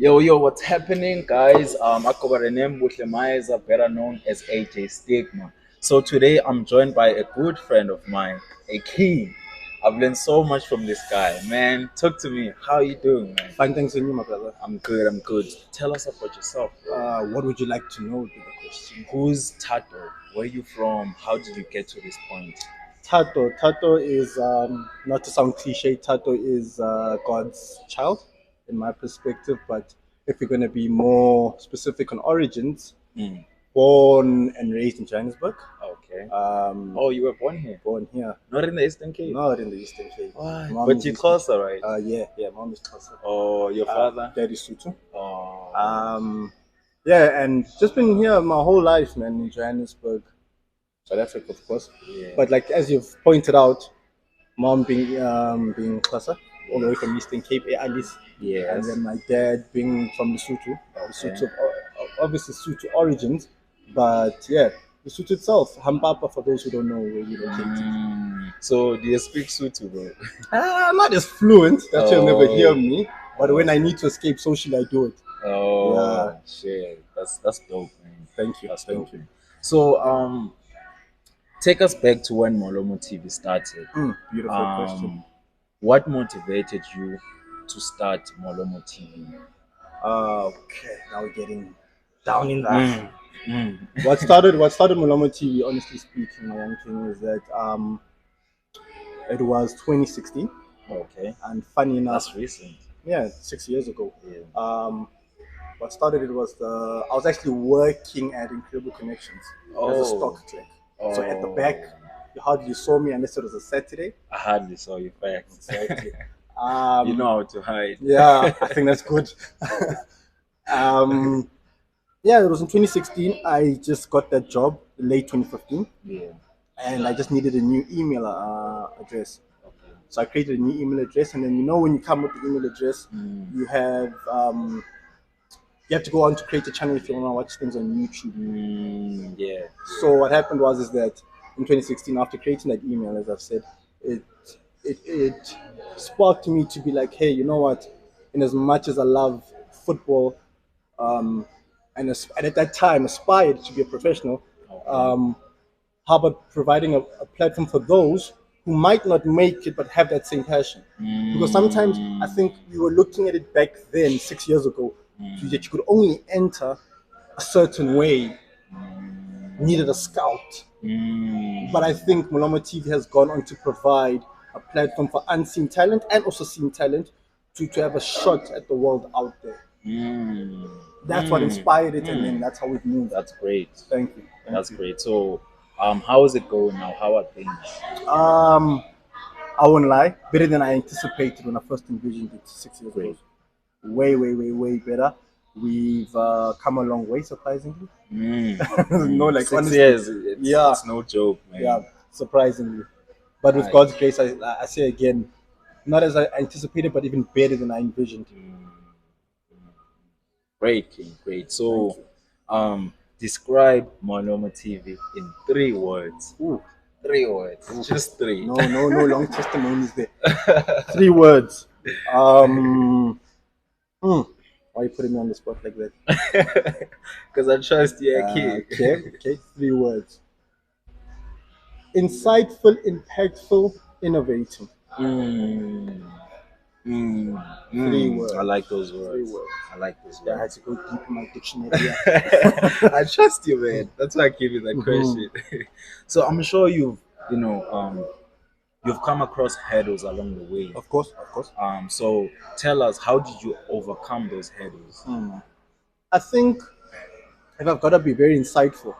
Yo, what's happening, guys? I go by the name Buhle Mayeza, better known as AJ Stigma. So today I'm joined by a good friend of mine, a king. I've learned so much from this guy, man. Talk to me. How you doing, man? Fine, thanks to you, my brother. I'm good. I'm good. Tell us about yourself. What would you like to know? Would be the question. Who's Thato? Where you from? How did you get to this point? Tato is not to sound cliche. Tato is God's child, in my perspective. But if you're going to be more specific on origins, Mm. born and raised in Johannesburg. Okay. Oh, You were born here, born here, not in the Eastern Cape. not in the Eastern Cape. Why? Mom But is you're Eastern- closer, right? yeah, mom is closer. Oh, your father? Dad is Sutu. Oh. Yeah, and just been here my whole life, man, in Johannesburg, South Africa, of course. Yeah. But like as you've pointed out, mom being Xhosa, all the way from Eastern Cape, Alice, Yes. and then my dad being from Lesotho, Lesotho, obviously Lesotho origins, but yeah, Lesotho itself, Hampapa for those who don't know where you located. So do you speak Sutu, bro? I'm not as fluent that you'll never Oh. hear me, but when I need to escape socially, I do it. Oh, Yeah. shit. That's dope, man. Thank you. That's Thank dope. you. So take us back to when Molomo TV started. Beautiful question. What motivated you to start Molomo TV? Okay, now we're getting down in that. Mm. What started Molomo TV, honestly speaking, my young king, is that it was 2016, Okay. and funny enough, That's recent. yeah, 6 years ago. Yeah. What started it was I was actually working at Incredible Connections as a stock clerk. So at the back, you hardly saw me unless it was a Saturday. I hardly saw you back. Exactly. You know how to hide. Yeah, I think that's good. Yeah, it was in 2016. I just got that job late 2015. Yeah. And I just needed a new email address. Okay. So I created a new email address, and then when you come with the email address, you have to go on to create a channel if you want to watch things on YouTube. Yeah. So what happened was that in 2016, after creating that email, as I've said, it sparked me to be like, hey, you know what? In as much as I love football, and at that time aspired to be a professional, how about providing a platform for those who might not make it but have that same passion? Because sometimes I think we were looking at it back then, 6 years ago, that you could only enter a certain way, needed a scout. But I think Molomo TV has gone on to provide a platform for unseen talent and also seen talent to have a shot at the world out there. That's what inspired it, and then that's how we've moved. That's great. Thank you. That's great. So, how is it going now? How are things? I won't lie, better than I anticipated when I first envisioned it 6 years ago. Way better. We've come a long way, surprisingly. No, like 6 honestly, years. yeah, It's no joke, man. yeah, surprisingly. But with Right. God's grace, I say again, not as I anticipated, but even better than I envisioned. Great, King. Great. So, describe Molomo TV in 3 words. Ooh. 3 words. Just 3. No long testimonies there. 3 words. Why are you putting me on the spot like that? Because I trust you, King. Okay, 3 words. Insightful, impactful, innovating. 3 words. I like those words. 3 words. I like those Yeah, I had words. to go deep in my dictionary. I trust you, man. That's why I gave you that question. So I'm sure you've come across hurdles along the way. Of course. So tell us, how did you overcome those hurdles? I think if I've got to be very insightful,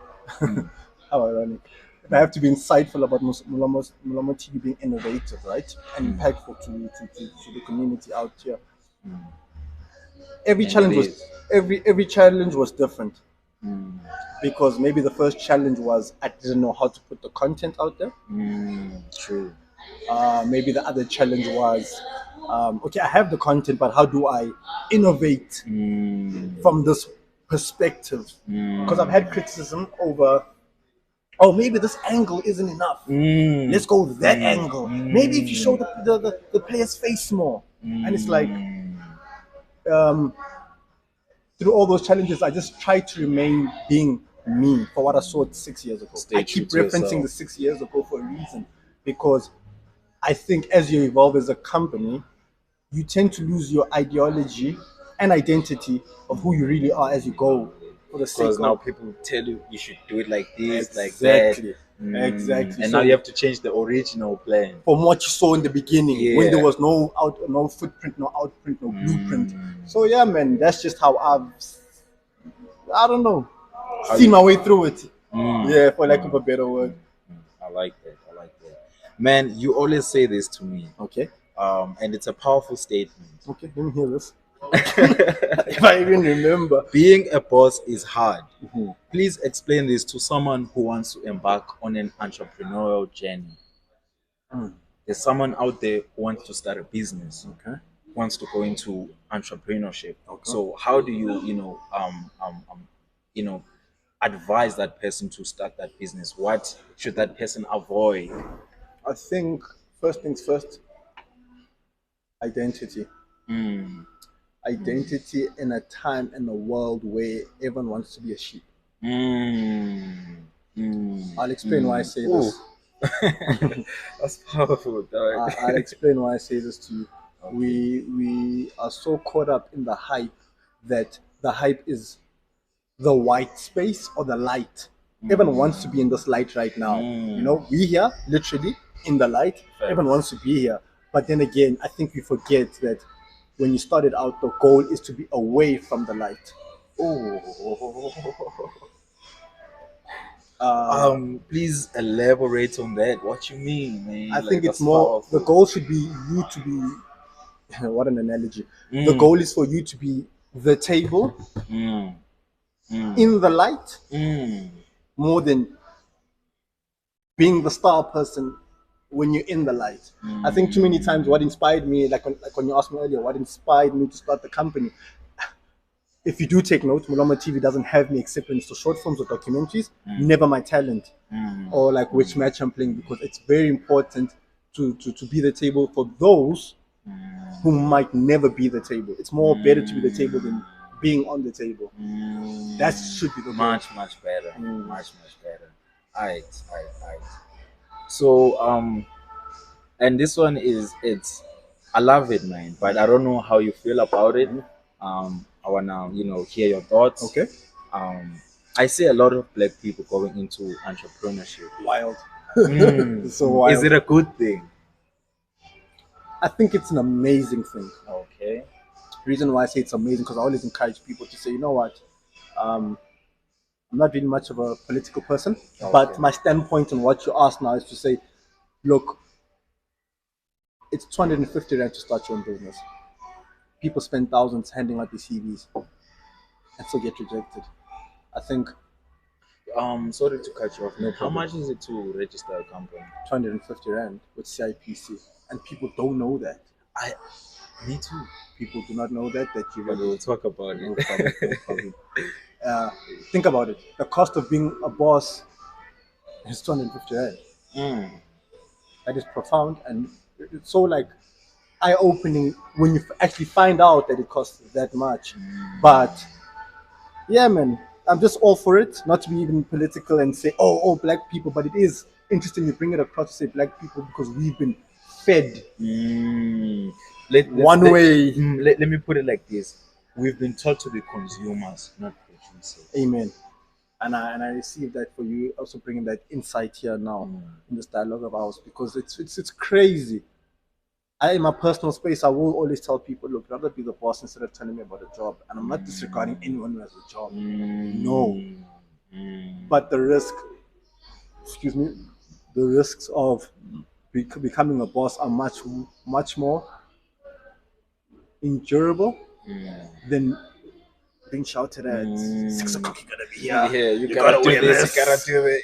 how ironic. If I have to be insightful about Molomo TV being innovative, right, and impactful to the community out here. Every challenge was different. Because maybe the first challenge was I didn't know how to put the content out there. True. Maybe the other challenge was, okay, I have the content, but how do I innovate from this perspective? Because I've had criticism over, oh, maybe this angle isn't enough. Let's go with that angle. Maybe if you show the player's face more. And it's like, through all those challenges, I just try to remain being me for what I saw 6 years ago. Stay I true keep to referencing yourself. the 6 years ago for a reason, because I think as you evolve as a company, you tend to lose your ideology and identity of who you really are as you go, for the sake Because now of people tell you you should do it like this, like that. exactly, exactly. And now you So have to change the original plan. from what you saw in the beginning, when there Yeah. was no footprint, no outprint, no blueprint. So yeah, man, that's just how I don't know, How seen you, my way through it. mm, Yeah, for lack of a better word. I like that. I like that. Man, you always say this to me. Okay, And it's a powerful statement. okay, let me hear this. If I even remember. Being a boss is hard. Mhm. Please explain this to someone who wants to embark on an entrepreneurial journey. Mm. There's someone out there who wants to start a business, Okay. wants to go into entrepreneurship. Okay. So how do you, you know, advise that person to start that business? What should that person avoid? I think first things first, identity. Mm, Identity in a time in a world where everyone wants to be a sheep. mm, mm, I'll explain why I say Ooh. this. That's powerful, dog. I'll explain why I say this to you. Okay. We are so caught up in the hype that the hype is the white space or the light. Everyone wants to be in this light right now. You know, we here literally in the light. Facts. Everyone wants to be here. But then again, I think we forget that when you started out, the goal is to be away from the light. Please elaborate on that. What you mean, man? I think it's that's more the powerful. goal should be you to be what an analogy. The Mm, goal is for you to be the table mm, mm, in the light mm, more than being the star person when you're in the light. I think too many times what inspired me, like when you asked me earlier, what inspired me to start the company. If you do take note, Molomo TV doesn't have me except when it's for short films or documentaries, never my talent or like which match I'm playing, because it's very important to be the table for those who might never be the table. It's more better to be the table than being on the table. That should be the goal. much better. Much better. Alright, alright. So and this one is it's I love it, man, but I don't know how you feel about it. I wanna hear your thoughts. Okay. I see a lot of black people going into entrepreneurship. Wild. So Is wild. it a good thing? I think it's an amazing thing. Okay. Reason why I say it's amazing, because I always encourage people to say, you know what, I'm not really much of a political person, but my standpoint on what you asked now is to say, look, it's 250 rand to start your own business. People spend thousands handing out these CVs and still get rejected. I think Sorry to cut you off. No How problem. much is it to register a company? 250 rand with CIPC, and people don't know that. Me too. People do not know that you But really we'll talk about no it. problem, no problem. Think about it. The cost of being a boss is 250 rand. Mm. That is profound, and it's so like eye-opening when you actually find out that it costs that much. But yeah, man, I'm just all for it. Not to be even political and say, oh, black people, but it is interesting you bring it across to say black people, because we've been fed Mm. one way. Let me put it like this: we've been taught to be consumers, not producers. Amen. And I received that for you also bringing that insight here now in this dialogue of ours, because it's crazy. In my personal space, I will always tell people, look, rather be the boss instead of telling me about a job. And I'm not disregarding anyone who has a job. No. But the risks of becoming a boss are much more endurable than being shouted at 6 o'clock. You gotta be here. Yeah, you gotta do wear this, this. you gotta do that.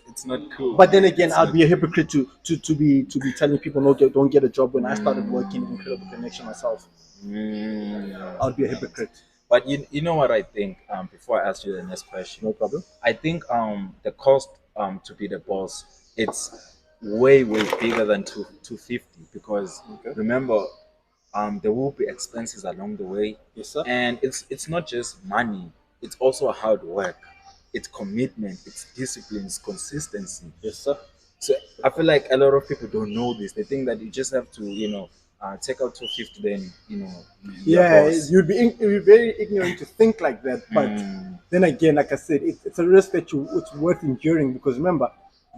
It's not cool. But then again, I'd be a hypocrite to be telling people no, don't get a job when I started working in Incredible Connection myself. I'd be a hypocrite. But you know what I think? Before I ask you the next question, No problem. I think the cost to be the boss, it's way bigger than 250, because remember There will be expenses along the way, Yes, sir. and it's not just money. It's also hard work. It's commitment. It's discipline. It's consistency. Yes, sir. So I feel like a lot of people don't know this. They think that you just have to, take out 250, then you're Yeah, boss. you'd be very ignorant to think like that. But then again, like I said, it's a risk that it's worth enduring because remember,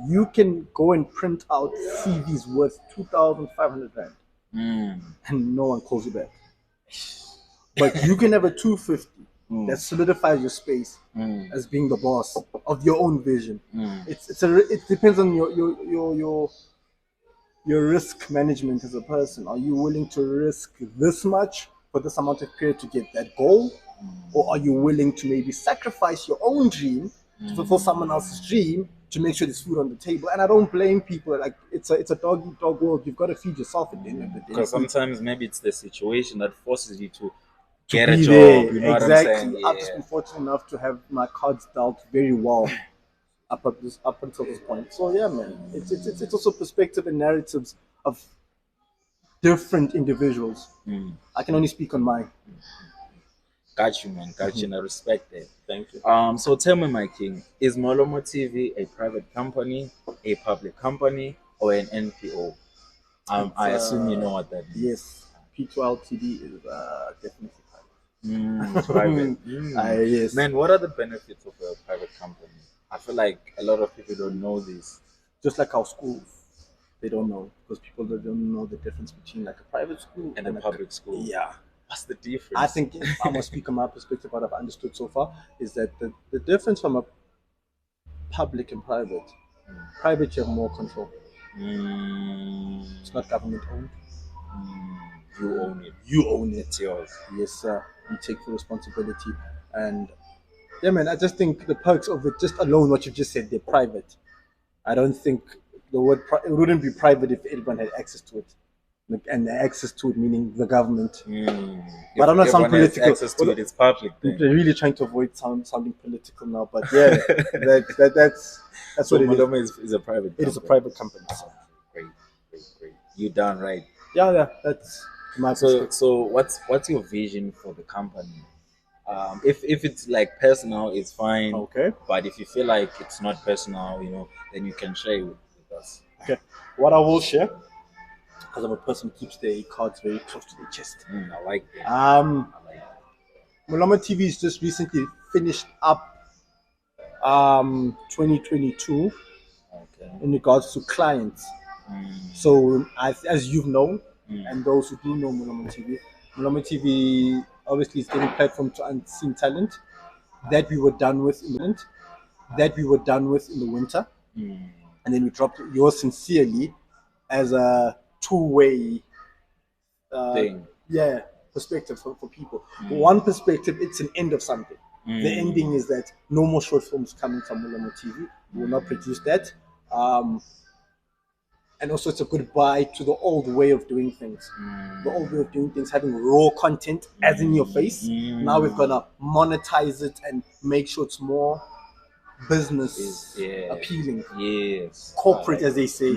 you can go and print out CVs worth 2,500 rand, and no one calls you back. But you can have a 250 that solidifies your space as being the boss of your own vision. It depends on your risk management as a person. Are you willing to risk this much for this amount of period to get that goal? Or are you willing to maybe sacrifice your own dream to fulfill someone else's dream to make sure there's food on the table? And I don't blame people. Like it's a dog eat dog world. You've got to feed yourself at the end of the day. Because sometimes maybe it's the situation that forces you to To get a be job. there, You know what I'm exactly. saying? I've just been fortunate enough to have my cards dealt very well up until this point. So yeah, man, it's also perspective and narratives of different individuals. I can only speak on mine. Got you, man. Got you, and I respect that. Thank you. So tell me, my king, is Molomo TV a private company, a public company, or an NPO? I assume you know what that means. Yes, P2LTD is definitely Private. yes. Man, what are the benefits of a private company? I feel like a lot of people don't know this. Just like our schools, they don't know because people don't know the difference between like a private school And a public school. Yeah. What's the difference? I think if I must speak on my perspective, what I've understood so far is that the difference from a public and private you have more control. It's not government owned. You own it. You own it. It's yours. Yes, sir. You take full responsibility. And yeah, man, I just think the perks of it, just alone, what you just said, they're private. I don't think it wouldn't be private if everyone had access to it. Like, and the access to it meaning the government. But I'm not sounding political. Access to it, it's public. They're really trying to avoid sounding political now, but yeah, that's So what it is. Molomo is a private company. It is a private company. So. Great. You done right. Yeah, that's my perspective. So what's your vision for the company? If it's like personal, it's fine. Okay. But if you feel like it's not personal, then you can share it with us. Okay. What I will share, because I'm a person who keeps their cards very close to their chest. I like that. Molomo TV has just recently finished up 2022 in regards to clients. So as you've known, and those who do know Molomo TV obviously is getting platform to unseen talent that we were done with in the winter, and then we dropped yours sincerely as a two-way Thing. perspective for people. One perspective, it's an end of something. The ending is that no more short films coming from Molomo TV. We will not produce that. And also it's a goodbye to the old way of doing things. The old way of doing things, having raw content as in your face. Now we're gonna monetize it and make sure it's more business appealing. Yes. Corporate, as they say.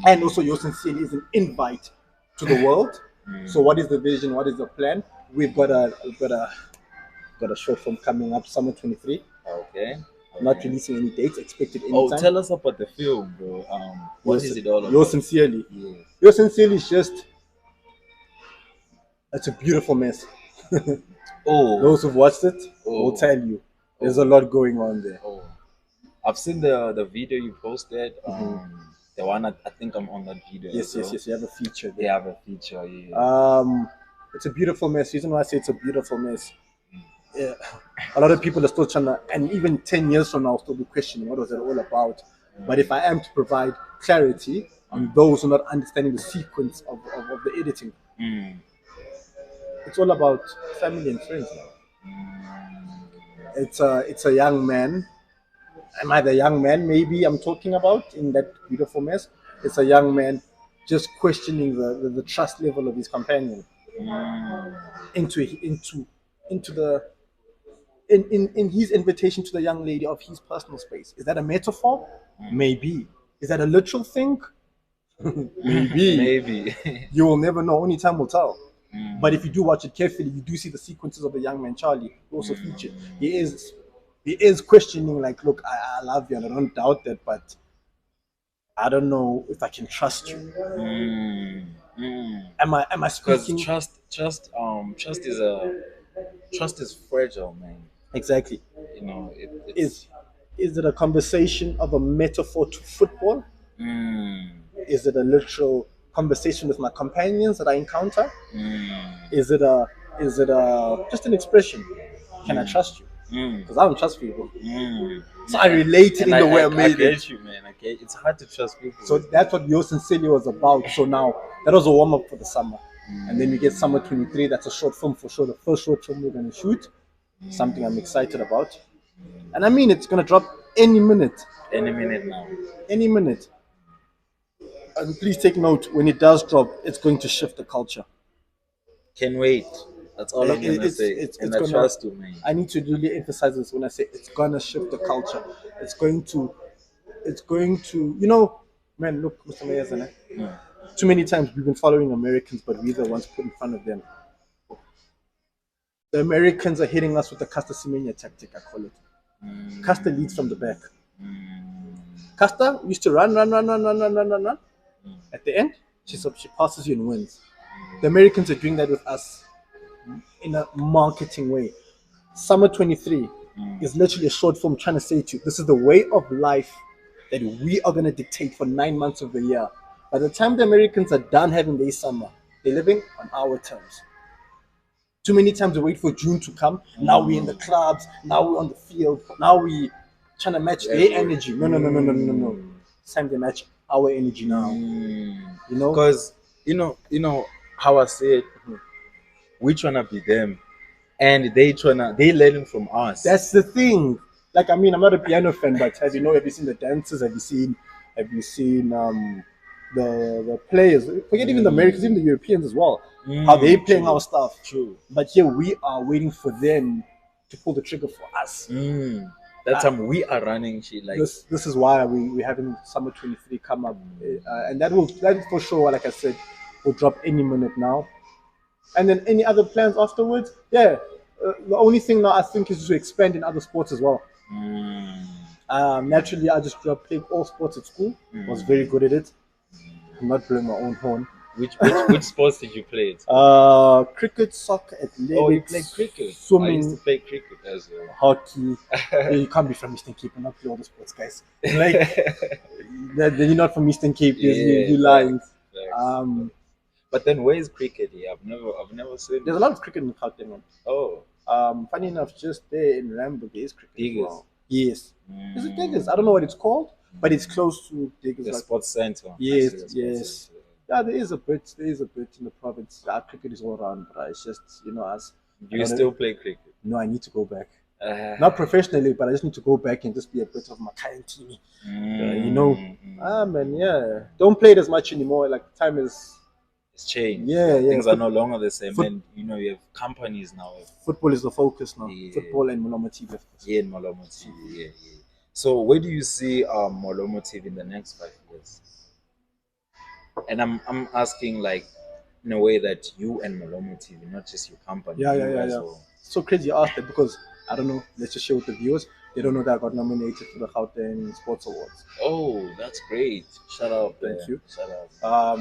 And also your sincerely is an invite to the world. So what is the vision? What is the plan? We've got a short film coming up summer 23. Okay. Not releasing any dates, expected anytime. Oh, tell us about the film, bro. What is it all about? Yours sincerely. Yes. Yours sincerely is just, it's a beautiful mess. Those who've watched it will tell you there's a lot going on there. I've seen the video you posted. The one I think I'm on that video. Yes. You have a feature there. They have a feature. Yeah. It's a beautiful mess. The reason why I say it's a beautiful mess. Yeah, a lot of people are still trying to, and even 10 years from now, I'll still be questioning what was it all about. But if I am to provide clarity on those who are not understanding the sequence of the editing, it's all about family and friends now. It's a young man. Am I the young man maybe I'm talking about in that beautiful mess? It's a young man just questioning the trust level of his companion in his invitation to the young lady of his personal space. Is that a metaphor? Maybe. Is that a literal thing? Maybe. Maybe. You will never know. Only time will tell. But Mm, if you do watch it carefully, you do see the sequences of the young man Charlie who also featured. mm, He is questioning, like, look, I love you and I don't doubt that, but I don't know if I can trust you. mm, mm. Am I Because speaking trust is fragile, man. exactly? You know, Is it's is it a conversation of a metaphor to football? mm, Is it a literal conversation with my companions that I encounter? mm, Is it a just an expression? Can I mm, trust you? mm, Because I don't trust people. mm. So I relate it And in the way I I made it. get you, man. Okay, it's hard to trust people. So that's what Yo Sincerely was about. So now that was a warm up for the summer. And then we get Summer 23. That's a short film for sure. The first short film we're going to shoot. Something I'm excited about. And I mean, it's going to drop any minute. Any minute now. Any minute. And please take note, when it does drop, it's going to shift the culture. Can wait. That's all I'm It- gonna it's say. it's And it's I gonna. trust you, man. I need to really emphasize this when I say it's gonna shift the culture. It's going to. It's going to. Man, look, Mr. Mayeza, too many times we've been following Americans, but we're the ones put in front of them. The Americans are hitting us with the Caster Semenya tactic, I call it. Caster leads from the back. Caster used to run, run, run, run, run, run, run, run, run. At the end, she passes you and wins. The Americans are doing that with us in a marketing way. Summer 23 is literally a short film trying to say to you, this is the way of life that we are going to dictate for 9 months of the year. By the time the Americans are done having their summer, they're living on our terms. Too many times we wait for June to come. Now we're in the clubs. Now we're on the field. Now we trying to match their energy. No, no, no, no, no, no, no. It's time to match our energy now. Because you know how I say it, we tryna be them, and they learning from us. That's the thing. Like, I mean, I'm not a piano fan, but have you seen the dances? Have you seen the players? Forget even the Americans, even the Europeans as well. How they playing True. our stuff. True. But here we are waiting for them to pull the trigger for us. That time we are running shit like This is why we having Summer 23 come up, and that for sure, like I said, will drop any minute now. And then any other plans afterwards? Yeah, the only thing now I think is to expand in other sports as well. Naturally, I just grew up playing all sports at school. Was very good at it. I'm not blowing my own horn. which sports did you play? Cricket, soccer, athletics. Oh, you played cricket. I Swimming, used to play cricket as well. hockey. You can't be from Eastern Cape and not play all the sports, guys. Like, then you're not from Eastern Cape. You're lying. Facts. But then where is cricket here? I've never seen. There's a lot of cricket in Gauteng, man. Oh, Funny enough, just there in Rambo, there is cricket. Diggers. As well. Yes. Is it Diggers? I don't know what it's called, but it's close to Diggers. the Like, sports center. yes, Actually, the sports yes. center. Yeah, there is a bit. There is a bit in the province. Cricket is all around, but it's just us. Do you still play cricket? No, I need to go back. Not professionally, but I just need to go back and just be a bit of my kind team. Man, yeah. Don't play it as much anymore. Like, time is. It's changed. Yeah, yeah. Things are no longer the same, and you have companies now. Football is the focus now. Yeah. Football and Molomo TV. Yeah, in Molomo TV. Yeah. So where do you see Molomo TV in the next 5 years? And I'm asking like in a way that you and Molomo TV, not just your company. Yeah. Well. So crazy you asked that because I don't know. Let's just share with the viewers. They don't know that I got nominated for the Gauteng Sports Awards. Oh, that's great! Shout out! Thank you. Shout out!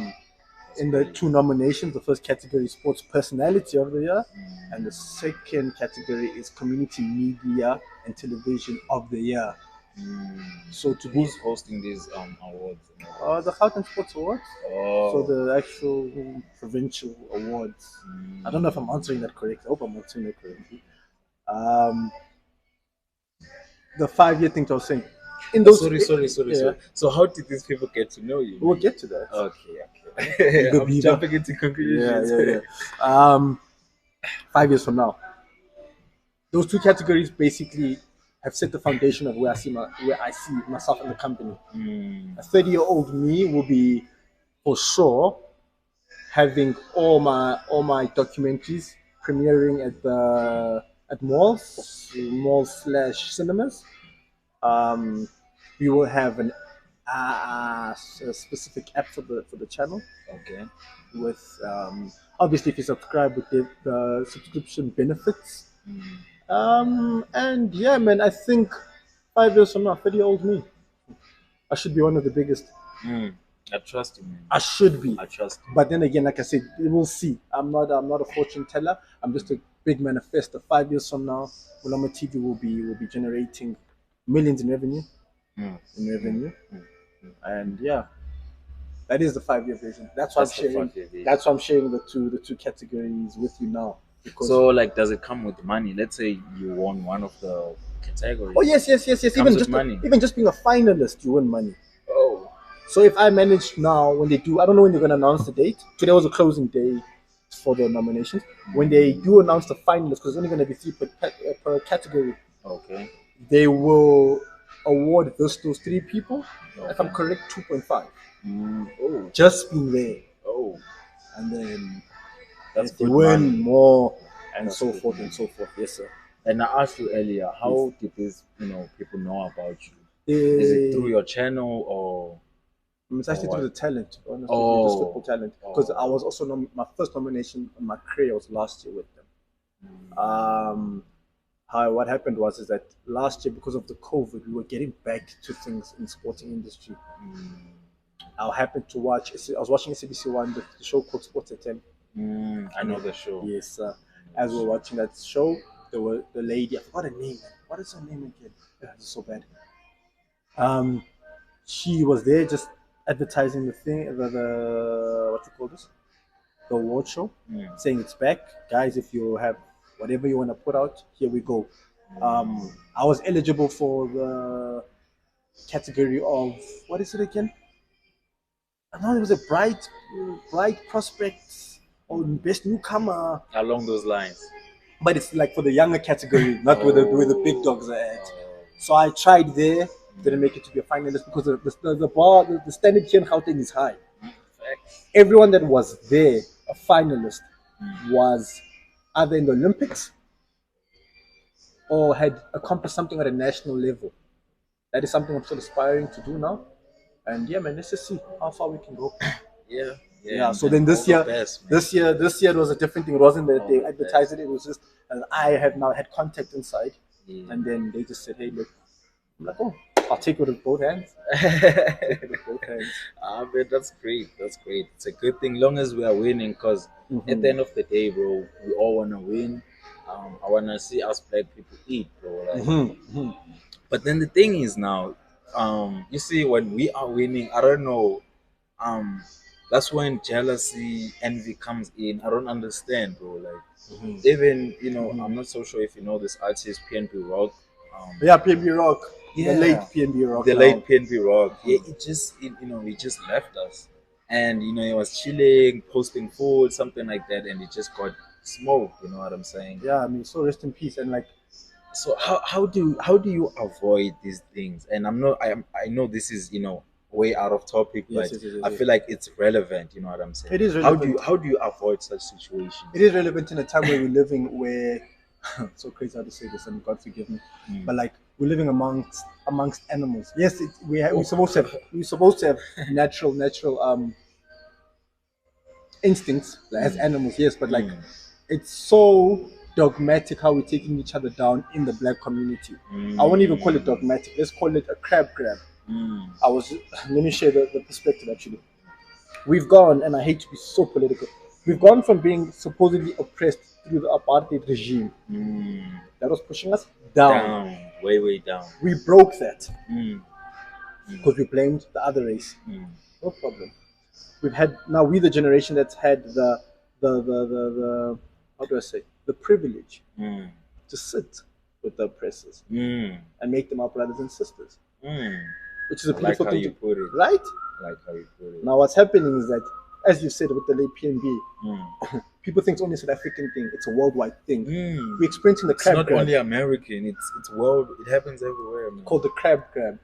In the 2 nominations, the first category is Sports Personality of the Year, and the second category is Community Media and Television of the Year. So who's hosting these awards? The Gauteng Sports Awards. Oh. So the actual provincial awards. I don't know if I'm answering that correctly. I hope I'm answering that correctly. The 5-year thing I was saying. In those Sorry. Yeah. So how did these people get to know you? We'll get to that. Okay. I'm jumping into conclusions. Yeah. 5 years from now, those 2 categories basically have set the foundation of where I see myself in the company. A 30-year-old me will be for sure having all my documentaries premiering at malls/cinemas. We will have an a specific app for the channel. Okay. With obviously if you subscribe with the subscription benefits. And yeah, man, I think 5 years from now, 30-year-old me, I should be one of the biggest. I trust you, man. I should be. I trust you. But then again, like I said, we'll see. I'm not a fortune teller. I'm just a big manifestor. 5 years from now, Molomo TV will be generating millions in revenue. And yeah, that is the 5 year vision. That's why I'm That's the sharing. 5 year vision. That's why I'm sharing the two categories with you now. Because So, like, does it come with money? Let's say you won one of the categories. oh yes. Comes Even with just money. even just being a finalist, you win money. Oh. So if I manage now, when they do, I don't know when they're going to announce the date. Today was a closing day for the nominations. When they do announce the finalists, because there's only going to be three per category, Okay. they will award those three people. Okay. If I'm correct, 2.5. Oh. Just being there, Oh. and then That's if they good win money. more, and That's so good forth money. and so forth. Yes, sir. And I asked you earlier, how did these people know about you? Is it through your channel or? It's actually what? through the talent, honestly, through just football talent. Because Oh. I was also my first nomination in my career was last year with them. What happened is that last year, because of the COVID, we were getting back to things in sporting industry. I happened to watch. I was watching SABC One, the show called Sports at 10. I know the show. Yes, as we were watching that show, there was the lady. I forgot her name. What is her name again? It's so bad. She was there just advertising the thing, the what you call this, the award show, saying it's back, guys. If you have whatever you want to put out, here we go. I was eligible for the category of what is it again? I know it was a bright prospect or best newcomer. Along those lines. But it's like for the younger category, not where the big dogs are at. So I tried there, didn't make it to be a finalist because the standard here in Gauteng is high. Everyone that was there, a finalist, was either in the Olympics or had accomplished something at a national level. That is something I'm still aspiring to do now. And yeah, man, let's just see how far we can go. Yeah. So then this year it was a different thing. It wasn't that they advertised it. It was just I have now had contact inside, and then they just said, "Hey, look." I'm like, "Oh, I'll take it with both hands." Man, that's great. That's great. It's a good thing, long as we are winning. Because at the end of the day, bro, we all wanna win. I wanna see us black people eat, bro. Like, But then the thing is now, you see, when we are winning, I don't know. That's when jealousy, envy comes in. I don't understand, bro. Like, even I'm not so sure if you know this artist PNB Rock. Yeah, PNB Rock. The late PNB Rock. The late PNB Rock. Yeah, he just left us, and he was chilling, posting food, something like that, and he just got smoked. You know what I'm saying? Yeah, I mean, so rest in peace. And like, so how do you avoid these things? And I know this is way out of topic, but yes. I feel like it's relevant. You know what I'm saying? It is relevant. How do you avoid such situations? It is relevant in a time where we're living where so crazy how to say this, and God forgive me, but like we're living amongst animals. Yes, we're supposed to have natural instincts as animals. Yes, but like it's so dogmatic how we're taking each other down in the black community. I won't even call it dogmatic. Let's call it a crab grab. Let me share the perspective actually. We've gone, and I hate to be so political, we've gone from being supposedly oppressed through the apartheid regime that was pushing us down. Way down. We broke that because we blamed the other race. No problem. We're the generation that's had the how do I say, the privilege to sit with the oppressors and make them our brothers and sisters. Which is a beautiful thing to put it. Right? Like how you put it. Now what's happening is that, as you said with the late PNB, people think it's only a South African thing. It's a worldwide thing. We're experiencing the crab grab. It's not only American. It's world. It happens everywhere, man. Called the crab grab.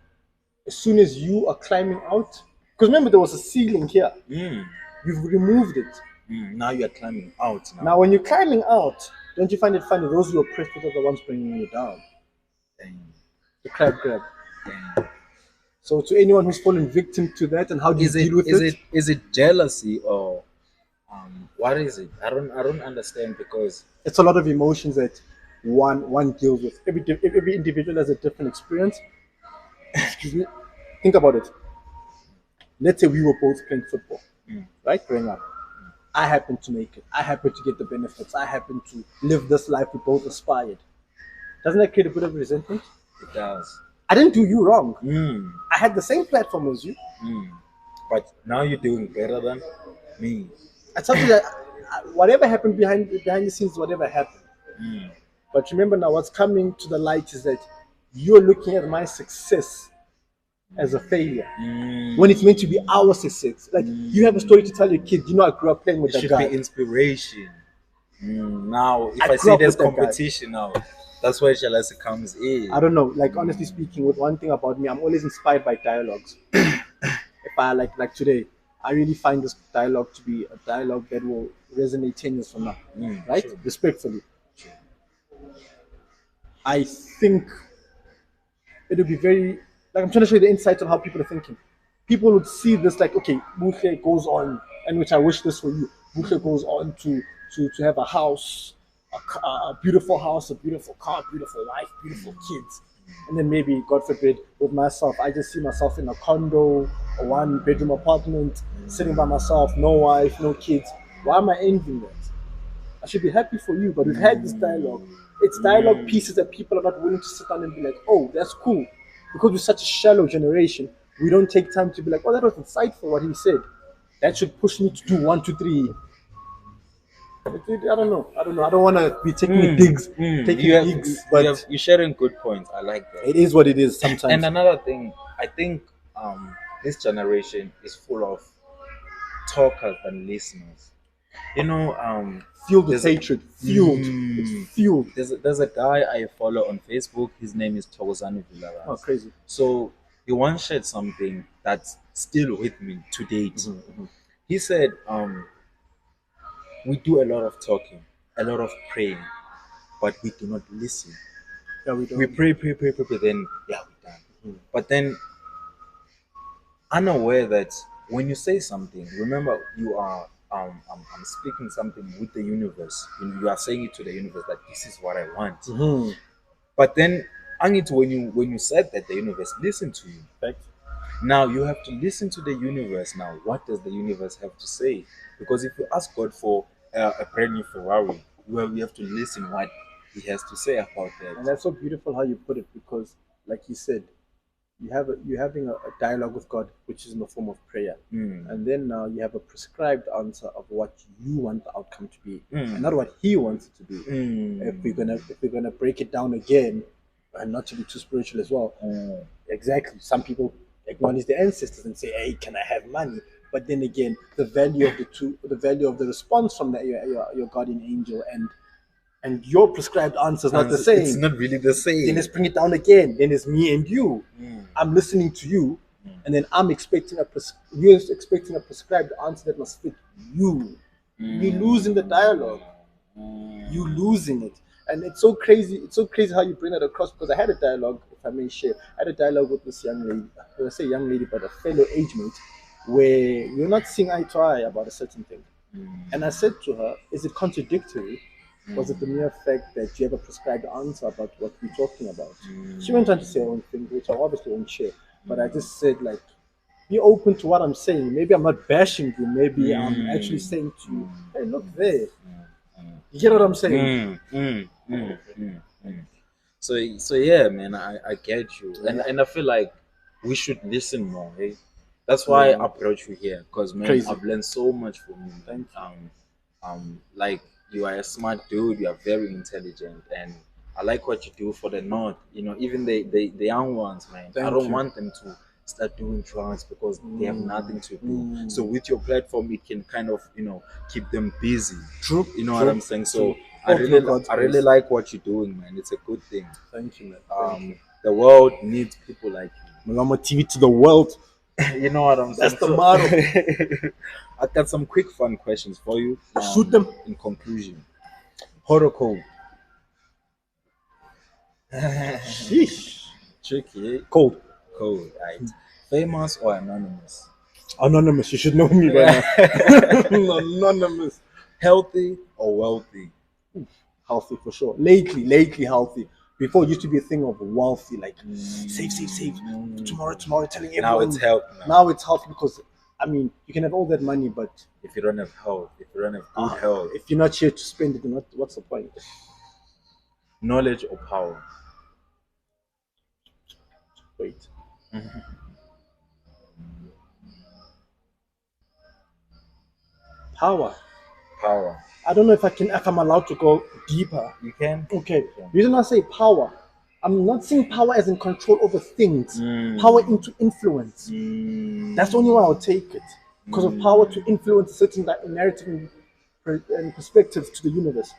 As soon as you are climbing out, because remember there was a ceiling here. You've removed it. Now you're climbing out. Now when you're climbing out, don't you find it funny? Those who are oppressed are the ones bringing you down. Dang. The crab grab. Dang. So to anyone who's fallen victim to that, and how do you deal with it? Is it jealousy or what is it? I don't understand because It's a lot of emotions that one deals with. Every individual has a different experience. Excuse me. Think about it. Let's say we were both playing football, right? Growing up. I happened to make it. I happened to get the benefits. I happened to live this life we both aspired. Doesn't that create a bit of resentment? it does. I didn't do you wrong. Mm, I had the same platform as you. mm. But now you're doing better than me. It's something that whatever happened behind the scenes, whatever happened. Mm, But remember now, what's coming to the light is that you're looking at my success as a failure when it's meant to be our success. Like you have a story to tell your kid. You know, I grew up playing with it that should guy. be inspiration. Now, if I I grew see up there's with that guy. competition now, that's where jealousy comes in. I don't know. Like honestly speaking, with one thing about me, I'm always inspired by dialogues. If I like today, I really find this dialogue to be a dialogue that will resonate 10 years from now. Right? True. Respectfully. I think it would be very like I'm trying to show you the insights on how people are thinking. People would see this like, okay, Buhle goes on, and which I wish this for you. Buhle goes on to have a house, a beautiful house, a beautiful car, beautiful wife, beautiful kids, and then maybe, God forbid, with myself, I just see myself in a condo, a one-bedroom apartment, sitting by myself, no wife, no kids. Why am I envying that? I should be happy for you, but we've had this dialogue. It's dialogue pieces that people are not willing to sit down and be like, oh, that's cool. Because we're such a shallow generation, we don't take time to be like, oh, that was insightful what he said. That should push me to do one, two, three. I don't know. I don't want to be taking digs, but You're sharing good points. I like that. it is what it is sometimes. And another thing, I think this generation is full of talkers than listeners. You know, Fueled with there's a- hatred. Fueled. It's fueled. there's a guy I follow on Facebook. His name is Thokozani Villaras. Oh, crazy. So he once shared something that's still with me to date. He said, we do a lot of talking, a lot of praying, but we do not listen. Yeah, we don't. We pray, then yeah, we're done. But then unaware that when you say something, remember you are I'm speaking something with the universe. You are saying it to the universe that this is what I want. But then Angit, when you said that the universe listened to you, Right? now you have to listen to the universe. Now, what does the universe have to say? Because if you ask God for a brand new Ferrari, well, we have to listen what He has to say about And that. that's so beautiful how you put it because, like you said, you're having a dialogue with God, which is in the form of prayer, and then now you have a prescribed answer of what you want the outcome to be, and not what He wants it to be. If we're gonna break it down again, and not to be too spiritual as well, exactly. Some people acknowledge their ancestors and say, "Hey, can I have money?" But then again, the value of the value of the response from your guardian angel and your prescribed answer is not the same. It's not really the same. Then let's bring it down again. Then it's me and you. I'm listening to you, and then I'm expecting you're expecting a prescribed answer that must fit you. You losing the dialogue. You losing it, and it's so crazy. It's so crazy how you bring that across because I had a dialogue, if I may share. I had a dialogue with this young lady. When I say young lady, but a fellow age mate, where we're not seeing eye to eye about a certain thing. And I said to her, "Is it contradictory? Was it the mere fact that you have a prescribed answer about what we're talking about?" She went on to say her own thing, which I obviously won't share. But I just said, like, be open to what I'm saying. Maybe I'm not bashing you. Maybe I'm actually saying to you, hey, look there. You get what I'm saying? So yeah, man, I get you, and I feel like we should listen more. Hey, that's why I brought you here, because man, Crazy. I've learned so much from you. Thank Like you are a smart dude, you are very intelligent, and I like what you do for the North. You know, even the young ones, man. I Thank don't you. want them to start doing drugs because they have nothing to do. So with your platform, it can kind of keep them busy. True. You know True. what I'm saying? So True. I Hope really, to God's I really grace. like what you're doing, man. It's a good thing. Thank you, man. Thank you. The world needs people like Molomo TV to the world. you. You know what I'm saying? That's the motto. I got some quick fun questions for you. Shoot them. In conclusion, horoscope. Sheesh. Tricky, eh? Cold. Cold, right? Famous or anonymous? Anonymous, you should know me by now. Anonymous. Healthy or wealthy? Healthy for sure. Lately healthy. Before it used to be a thing of wealthy, like save. Tomorrow, telling everyone. Now it's health. Now it's healthy because I mean you can have all that money, but if you don't have health, if you don't have good health, if you're not here to spend it, what's the point? Knowledge or power? Wait. Power. I don't know if I'm allowed to go deeper. You can. Okay. The reason I say power, I'm not saying power as in control over things. Power into influence. That's the only way I'll take it. Because of power to influence a certain narrative and perspectives to the universe.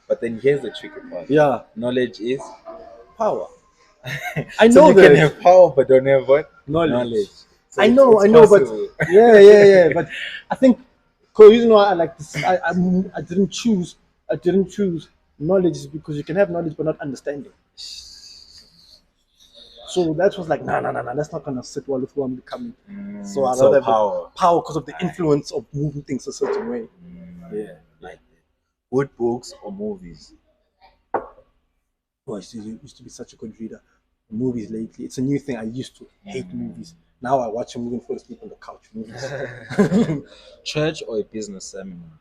But then here's the tricky part. Yeah. Knowledge is power. I know so you that. can have power but don't have what? Knowledge. So I know, possible. but yeah. But I think the reason why I like this, I didn't choose knowledge is because you can have knowledge but not understanding. So that was like, nah, that's not gonna sit well with who I'm becoming. So I'd rather power because of the influence of moving things a certain way. Yeah, like good books or movies. Oh, I used to be such a good reader. Movies lately, it's a new thing. I used to hate movies. Now I watch a movie and fall asleep on the couch. Movies. Church or a business seminar?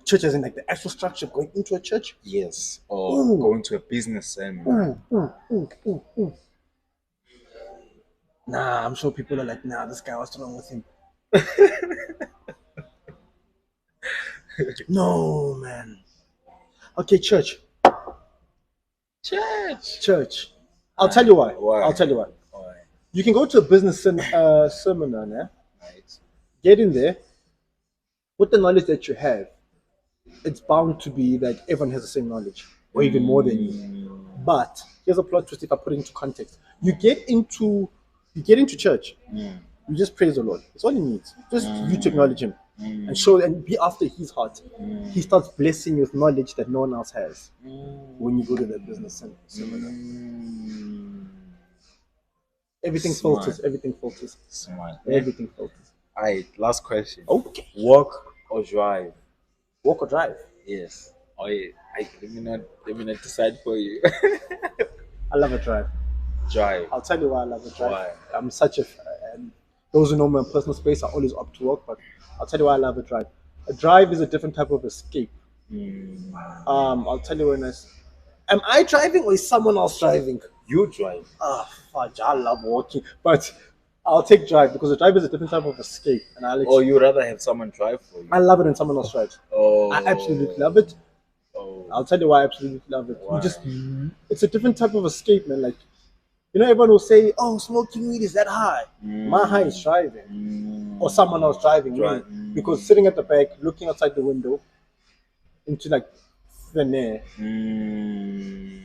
Church as in like the actual structure, going into a church? Yes. Or going to a business seminar. Nah, I'm sure people are like, nah, this guy, what's wrong with him? No, man. Okay, church. I'll tell you why. I'll tell you why. You can go to a business seminar, né? Right. Get in there with the knowledge that you have. It's bound to be that everyone has the same knowledge, or even more than you. But here's a plot twist if I put it into context. You get into church, you just praise the Lord. That's all he needs. Just you to acknowledge him and show and be after his heart. He starts blessing you with knowledge that no one else has when you go to that business seminar. Everything filters. Smart. Everything filters. Alright, last question. Okay. Walk or drive? Walk or drive? Yes. Oh yeah. Let me not decide for you. I love a drive. Drive. I'll tell you why I love a drive. Why? I'm such a those who know my personal space are always up to walk, but I'll tell you why I love a drive. A drive is a different type of escape. I'll tell you am I driving or is someone else driving? You drive. Fudge, I love walking, but I'll take drive because a drive is a different type of escape. And you rather have someone drive for you? I love it when someone else drives. I absolutely love it. I'll tell you why I absolutely love it. Why? It's a different type of escape, man. Like, you know, everyone will say, "Oh, smoking weed is that high." My high is driving, or someone else driving me, because sitting at the back, looking outside the window into like thin air,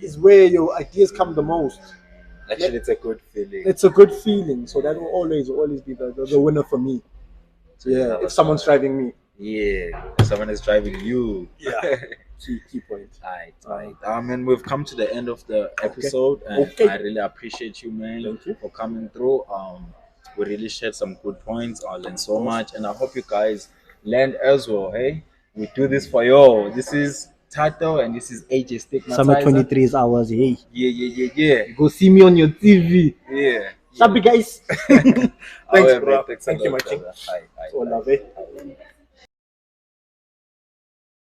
is where your ideas come the most. Actually, it's a good feeling. It's a good feeling, so that will always be the winner for me. So yeah, if someone's driving me. Yeah, if someone is driving you. Yeah. Key point. Alright. And we've come to the end of the episode, and I really appreciate you, man. Thank you for coming through. We really shared some good points. I learned so much, and I hope you guys learned as well. Hey, we do this for you. This is Thato, and this is AJ Stigma. Summer 23 is ours. Hey. Yeah. Go see me on your TV. Yeah. Shabby guys. Thanks, bro. Thanks Thank you, my king. Bye.